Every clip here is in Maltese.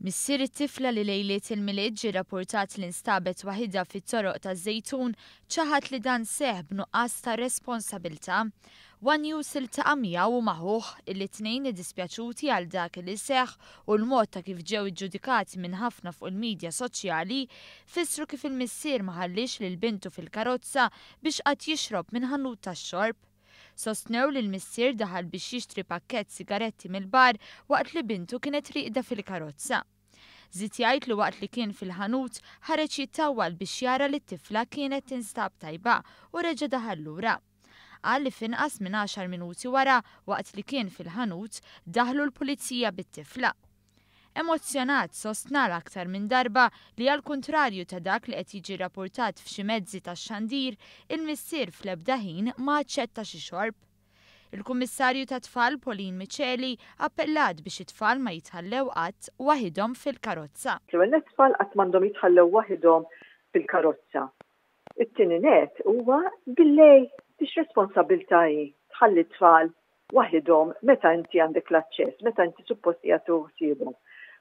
Missier it-tifla li lejliet il-milied ġie rrappurtat li nstabet waħida fit-toroq taż-Żejtun ċaħat li dan seħħ b'nuqqas ta' responsabbiltà. One News iltaqa' miegħu u magħhugh il-tnejn iddispjaċuti għal dak li seħħ u l-mod ta' kif ġew iġġudikati minn ħafna fuq il-midja soċjali fissru kif il-missier ma ħallix lil bintu fil-karozza biex qatt jixrob minn ħanut tax-xorb. Sostnew li l-missier daħal biex jixtri pakkett sigaretti mill-bar waqt li bintu kienet riqda fil-karozza. Żied jgħid li waqt li kien fil-ħanut ħareġ jittawwal biex jara li t-tifla kienet tinstab tajba u reġa' daħal lura. Qal li f'inqas minn 10 minuti wara waqt li kien fil-ħanut daħlu l-pulizija bit-tifla. Emozzjonat sostna l-aktar minn darba li għal kontrarju ta' dak li qed jiġi rapportat f'xi mezzi tax-xandir, il-missier fl-ebda ħin ma aċċetta xi xorb. Il-Kummissarju ta' Tfal Pauline Micheli appellat biex it-tfal ma jitħallew qatt waħidhom fil-karozza. L-ewwel tfal qatt m'għandhom jitħallew waħidhom fil-karozza. It-tieni net huwa billej biex responsabbiltà tħalli t-tfal waħidhom meta inti għandek l-aċċess, meta inti suppost jagħtu ħsiebhom.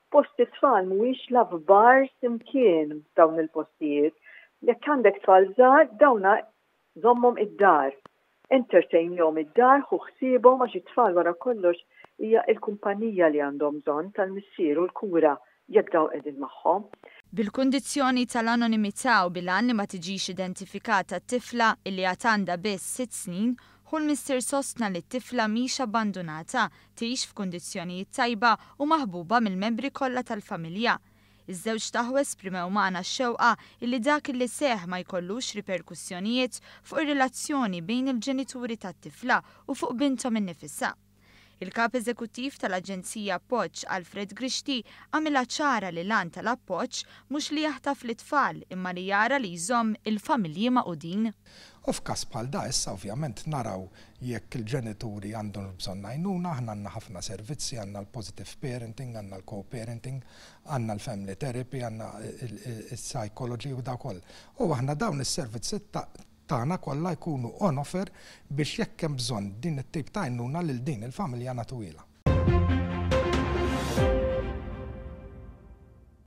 Post it-tfal mhuwiex l-aħbar simkien dawn il-postijiet. Jekk għandek tfal żgħar dawna żommhom id-dar. Entertainjhom id-dar u ħsiebhom għax it-tfal wara kollox hija l-kumpanija li għandhom bżonn tal-missier u l-kura jekk dawn qegħdin magħhom. Bil-kundizzjoni tal-anonimità u bil-għan li ma tiġix identifikata t-tifla illi għad għandha biss 6 snin, hu l-missier sostna li t-tifla mhix abbandunata, tgħix f'kundizzjonijiet tajba u maħbuba mill-membri kollha tal-familja. Iż-żewġ taħu esprimew magħna x-xewqa illi dak li seħħ ma jkollux riperkussjonijiet fuq ir-relazzjoni bejn il-ġenituri tat-tifla u fuq binthom innifisha. Il-kap eżekuttiv tal-Aġenzija Appoġġ Alfred Grixti għamilha ċara li l-għan tal-appoġġ mhux li jaħtaf l-tfal imma li jara li jżomm il-familji maqudin. U f'każ bħal da issa ovvjament naraw jekk il-ġenituri għandhom bżonn għajnuna, aħna għandna ħafna servizzi, għandna l-positive parenting, għandna l-co-parenting, għandna l-family therapy, għandna il-psychology u da koll. U aħna dawn is-servizzi tagħna kollha jkunu on offer biex jekk hemm bżonn din it-tip ta' għajnuna lil din il-familja natwila.